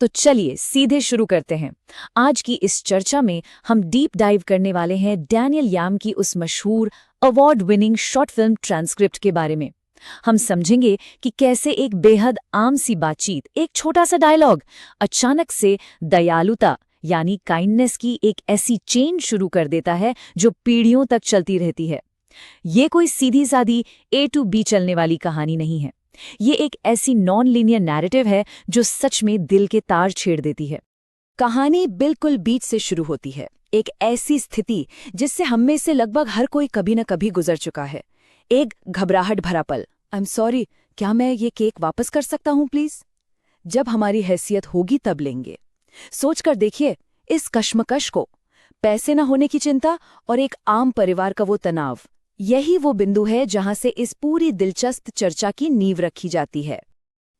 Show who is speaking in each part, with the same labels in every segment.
Speaker 1: तो चलिए सीधे शुरू करते हैं। आज की इस चर्चा में हम डीप डाइव करने वाले हैं डैनियल याम की उस मशहूर award winning short film transcript के बारे में। हम समझेंगे कि कैसे एक बेहद आम सी बातचीत, एक छोटा सा डायलॉग अचानक से दयालुता यानी काइंडनेस की एक ऐसी चेन शुरू कर देता है जो पीढ़ियों तक चलती रहती है। ये कोई सीधी सादी A to B चलने वाली कहानी नहीं है। ये एक ऐसी नॉन लीनियर नैरेटिव है जो सच में दिल के तार छेड़ देती है।
Speaker 2: कहानी बिल्कुल बीच से शुरू होती है, एक ऐसी स्थिति जिससे हम में से लगभग हर कोई कभी न कभी गुजर चुका है। एक घबराहट भरा पल, आई एम सॉरी, क्या मैं ये केक वापस कर सकता हूँ प्लीज? जब हमारी हैसियत होगी तब लेंगे। सोचकर देखिए इस कश्मकश को, पैसे न होने की चिंता और एक आम परिवार का वो तनाव। यही वो बिंदु है जहां से इस पूरी दिलचस्प चर्चा की नींव रखी जाती है।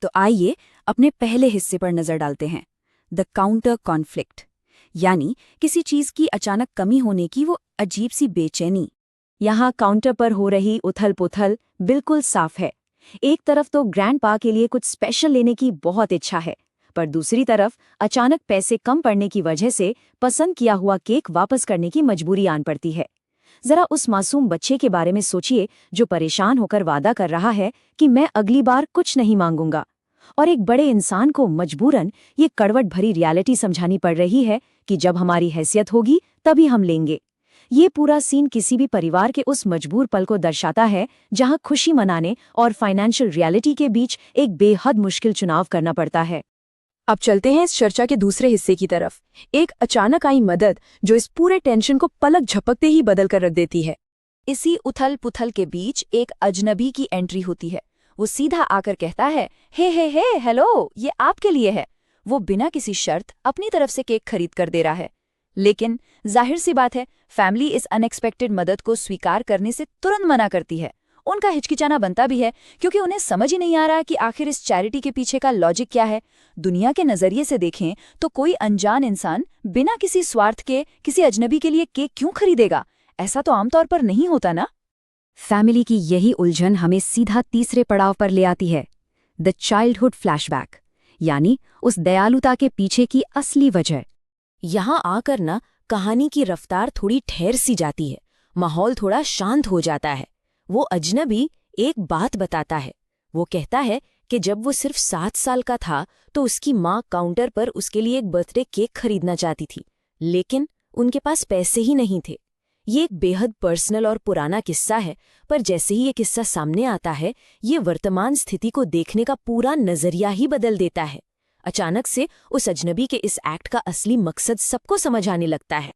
Speaker 2: तो आइए अपने पहले हिस्से पर नजर डालते हैं, द काउंटर कॉन्फ्लिक्ट, यानी किसी चीज की अचानक कमी होने की वो अजीब सी बेचैनी। यहाँ काउंटर पर हो रही उथल पुथल बिल्कुल साफ है। एक तरफ तो ग्रैंडपा के लिए कुछ स्पेशल लेने की बहुत इच्छा है, पर दूसरी तरफ अचानक पैसे कम पड़ने की वजह से पसंद किया हुआ केक वापस करने की मजबूरी आन पड़ती है। जरा उस मासूम बच्चे के बारे में सोचिए जो परेशान होकर वादा कर रहा है कि मैं अगली बार कुछ नहीं मांगूंगा, और एक बड़े इंसान को मजबूरन ये कड़वट भरी रियलिटी समझानी पड़ रही है कि जब हमारी हैसियत होगी तभी हम लेंगे। ये पूरा सीन किसी भी परिवार के उस मजबूर पल को दर्शाता है जहां खुशी मनाने और फाइनेंशियल रियलिटी के बीच एक बेहद मुश्किल चुनाव करना पड़ता है।
Speaker 3: अब चलते हैं इस चर्चा के दूसरे हिस्से की तरफ, एक अचानक आई मदद जो इस पूरे टेंशन को पलक झपकते ही बदल कर रख देती है।
Speaker 2: इसी उथल पुथल के बीच एक अजनबी की एंट्री होती है। वो सीधा आकर कहता है, हे हेलो, ये आपके लिए है। वो बिना किसी शर्त अपनी तरफ से केक खरीद कर दे रहा है। लेकिन जाहिर सी बात है, फैमिली इस अनएक्सपेक्टेड मदद को स्वीकार करने से तुरंत मना करती है। उनका हिचकिचाना बनता भी है क्योंकि उन्हें समझ ही नहीं आ रहा कि आखिर इस चैरिटी के पीछे का लॉजिक क्या है। दुनिया के नजरिए से देखें तो कोई अनजान इंसान बिना किसी स्वार्थ के किसी अजनबी के लिए केक क्यों खरीदेगा? ऐसा तो आमतौर पर नहीं होता ना।
Speaker 1: फैमिली की यही उलझन हमें सीधा तीसरे पड़ाव पर ले आती है, द चाइल्डहुड फ्लैशबैक, यानी उस दयालुता के पीछे की असली वजह।
Speaker 2: यहाँ आकर ना कहानी की रफ्तार थोड़ी ठहर सी जाती है, माहौल थोड़ा शांत हो जाता है। वो अजनबी एक बात बताता है। वो कहता है कि जब वो सिर्फ 7 साल का था तो उसकी माँ काउंटर पर उसके लिए एक बर्थडे केक खरीदना चाहती थी, लेकिन उनके पास पैसे ही नहीं थे। ये एक बेहद पर्सनल और पुराना किस्सा है, पर जैसे ही ये किस्सा सामने आता है, ये वर्तमान स्थिति को देखने का पूरा नजरिया ही बदल देता है। अचानक से उस अजनबी के इस एक्ट का असली मकसद सबको समझ आने लगता है।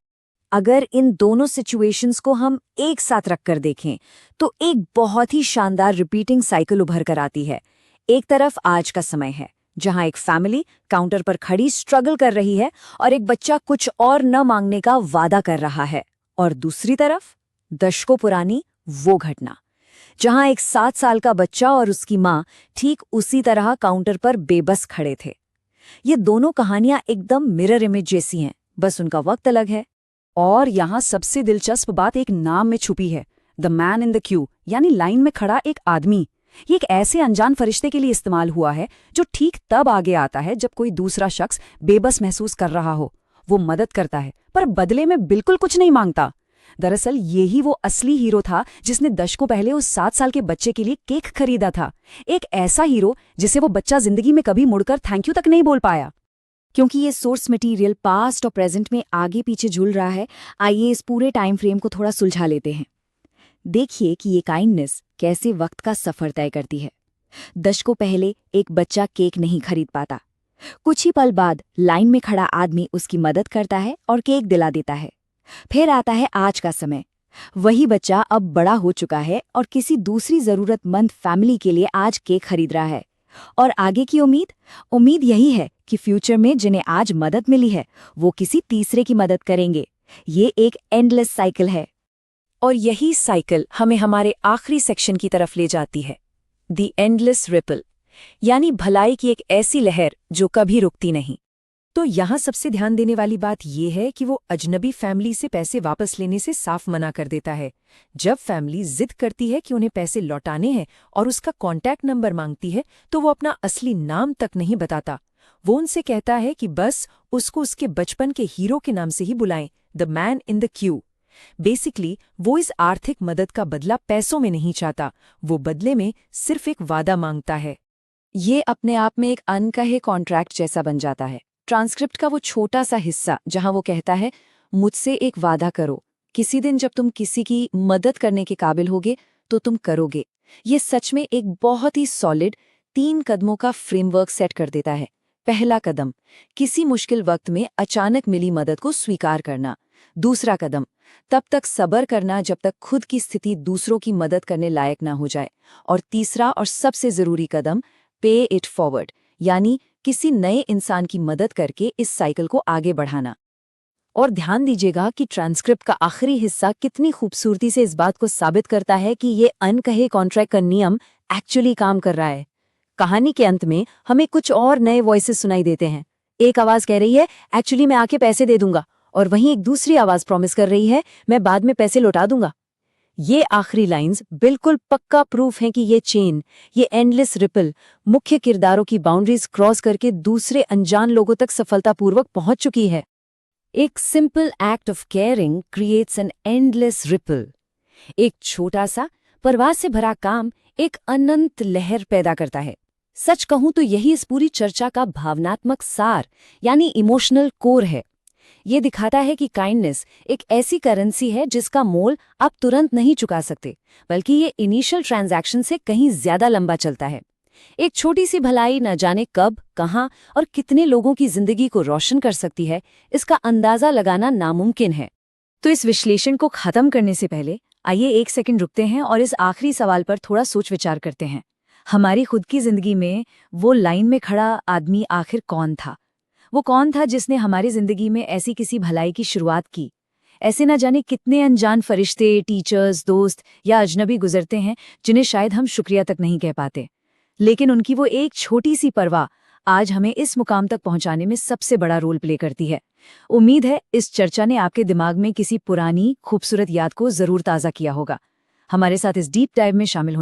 Speaker 1: अगर इन दोनों सिचुएशंस को हम एक साथ रखकर देखें तो एक बहुत ही शानदार रिपीटिंग साइकिल उभर कर आती है। एक तरफ आज का समय है जहां एक फैमिली काउंटर पर खड़ी स्ट्रगल कर रही है और एक बच्चा कुछ और न मांगने का वादा कर रहा है, और दूसरी तरफ दशकों पुरानी वो घटना जहां एक 7 साल का बच्चा और उसकी माँ ठीक उसी तरह काउंटर पर बेबस खड़े थे। ये दोनों कहानियां एकदम मिरर इमेज जैसी हैं, बस उनका वक्त अलग है।
Speaker 3: और यहाँ सबसे दिलचस्प बात एक नाम में छुपी है, the man in the Q, यानी लाइन में खड़ा एक आदमी। ये एक ऐसे अनजान फरिश्ते के लिए इस्तेमाल हुआ है जो ठीक तब आगे आता है जब कोई दूसरा शख्स बेबस महसूस कर रहा हो। वो मदद करता है पर बदले में बिल्कुल कुछ नहीं मांगता। दरअसल यही वो असली हीरो था जिसने दशकों पहले उस 7 साल के बच्चे के लिए केक खरीदा था। एक ऐसा हीरो जिसे वो बच्चा जिंदगी में कभी मुड़कर थैंक यू तक नहीं बोल पाया।
Speaker 1: क्योंकि ये सोर्स मटेरियल पास्ट और प्रेजेंट में आगे पीछे झूल रहा है, आइए इस पूरे टाइम फ्रेम को थोड़ा सुलझा लेते हैं। देखिए कि ये काइंडनेस कैसे वक्त का सफर तय करती है। दशकों पहले एक बच्चा केक नहीं खरीद पाता। कुछ ही पल बाद लाइन में खड़ा आदमी उसकी मदद करता है और केक दिला देता है। फिर आता है आज का समय। वही बच्चा अब बड़ा हो चुका है और किसी दूसरी जरूरतमंद फैमिली के लिए आज केक खरीद रहा है। और आगे की उम्मीद यही है कि फ्यूचर में जिन्हें आज मदद मिली है वो किसी तीसरे की मदद करेंगे। ये एक एंडलेस साइकिल है।
Speaker 3: और यही साइकिल हमें हमारे आखिरी सेक्शन की तरफ ले जाती है, द एंडलेस रिपल, यानी भलाई की एक ऐसी लहर जो कभी रुकती नहीं। तो यहाँ सबसे ध्यान देने वाली बात यह है कि वो अजनबी फैमिली से पैसे वापस लेने से साफ मना कर देता है। जब फैमिली जिद करती है कि उन्हें पैसे लौटाने हैं और उसका कॉन्टैक्ट नंबर मांगती है, तो वो अपना असली नाम तक नहीं बताता।
Speaker 2: वो उनसे कहता है कि बस उसको उसके बचपन के हीरो के नाम से ही बुलाएं, the man in the Q. Basically वो इस आर्थिक मदद का बदला पैसों में नहीं चाहता, वो बदले में सिर्फ एक वादा मांगता है।
Speaker 3: ये अपने आप में एक अनकहे कॉन्ट्रैक्ट जैसा बन जाता है। ट्रांसक्रिप्ट का वो छोटा सा हिस्सा जहां वो कहता है, मुझसे एक वादा करो, किसी दिन जब तुम किसी की मदद करने के काबिल होगे तो तुम करोगे। ये सच में एक बहुत ही सॉलिड 3 कदमों का फ्रेमवर्क सेट कर देता है। पहला कदम, किसी मुश्किल वक्त में अचानक मिली मदद को स्वीकार करना। दूसरा कदम, तब तक सब्र करना जब तक खुद की स्थिति दूसरों की मदद करने लायक ना हो जाए। और तीसरा और सबसे जरूरी कदम, पे इट फॉरवर्ड, यानी किसी नए इंसान की मदद करके इस साइकिल को आगे बढ़ाना। और ध्यान दीजिएगा कि ट्रांसक्रिप्ट का आखिरी हिस्सा कितनी खूबसूरती से इस बात को साबित करता है कि ये अनकहे कॉन्ट्रैक्ट का नियम एक्चुअली काम कर रहा है। कहानी के अंत में हमें कुछ और नए वॉइसेस सुनाई देते हैं। एक आवाज कह रही है, एक्चुअली मैं आके पैसे दे दूंगा, और वहीं एक दूसरी आवाज प्रॉमिस कर रही है, मैं बाद में पैसे लौटा दूंगा। ये आखिरी लाइंस बिल्कुल पक्का प्रूफ हैं कि ये चेन, ये एंडलेस रिपल मुख्य किरदारों की बाउंड्रीज क्रॉस करके दूसरे अनजान लोगों तक सफलतापूर्वक पहुंच चुकी है। एक simple act of caring creates an endless ripple. एक छोटा सा परवाह से भरा काम एक अनंत लहर पैदा करता है। सच कहूं तो यही इस पूरी चर्चा का भावनात्मक सार यानी इमोशनल कोर है। ये दिखाता है कि काइंडनेस एक ऐसी करेंसी है जिसका मोल आप तुरंत नहीं चुका सकते, बल्कि ये इनिशियल ट्रांजैक्शन से कहीं ज्यादा लंबा चलता है। एक छोटी सी भलाई न जाने कब, कहां और कितने लोगों की जिंदगी को रोशन कर सकती है, इसका अंदाजा लगाना नामुमकिन है। तो इस विश्लेषण को खत्म करने से पहले आइए एक सेकंड रुकते हैं और इस आखिरी सवाल पर थोड़ा सोच विचार करते हैं। हमारी खुद की जिंदगी में वो लाइन में खड़ा आदमी आखिर कौन था? वो कौन था जिसने हमारी जिंदगी में ऐसी किसी भलाई की शुरुआत की? ऐसे न जाने कितने अनजान फरिश्ते, टीचर्स, दोस्त या अजनबी गुजरते हैं जिन्हें शायद हम शुक्रिया तक नहीं कह पाते, लेकिन उनकी वो एक छोटी सी परवाह आज हमें इस मुकाम तक पहुंचाने में सबसे बड़ा रोल प्ले करती है। उम्मीद है इस चर्चा ने आपके दिमाग में किसी पुरानी खूबसूरत याद को जरूर ताज़ा किया होगा। हमारे साथ इस डीप डाइव में शामिल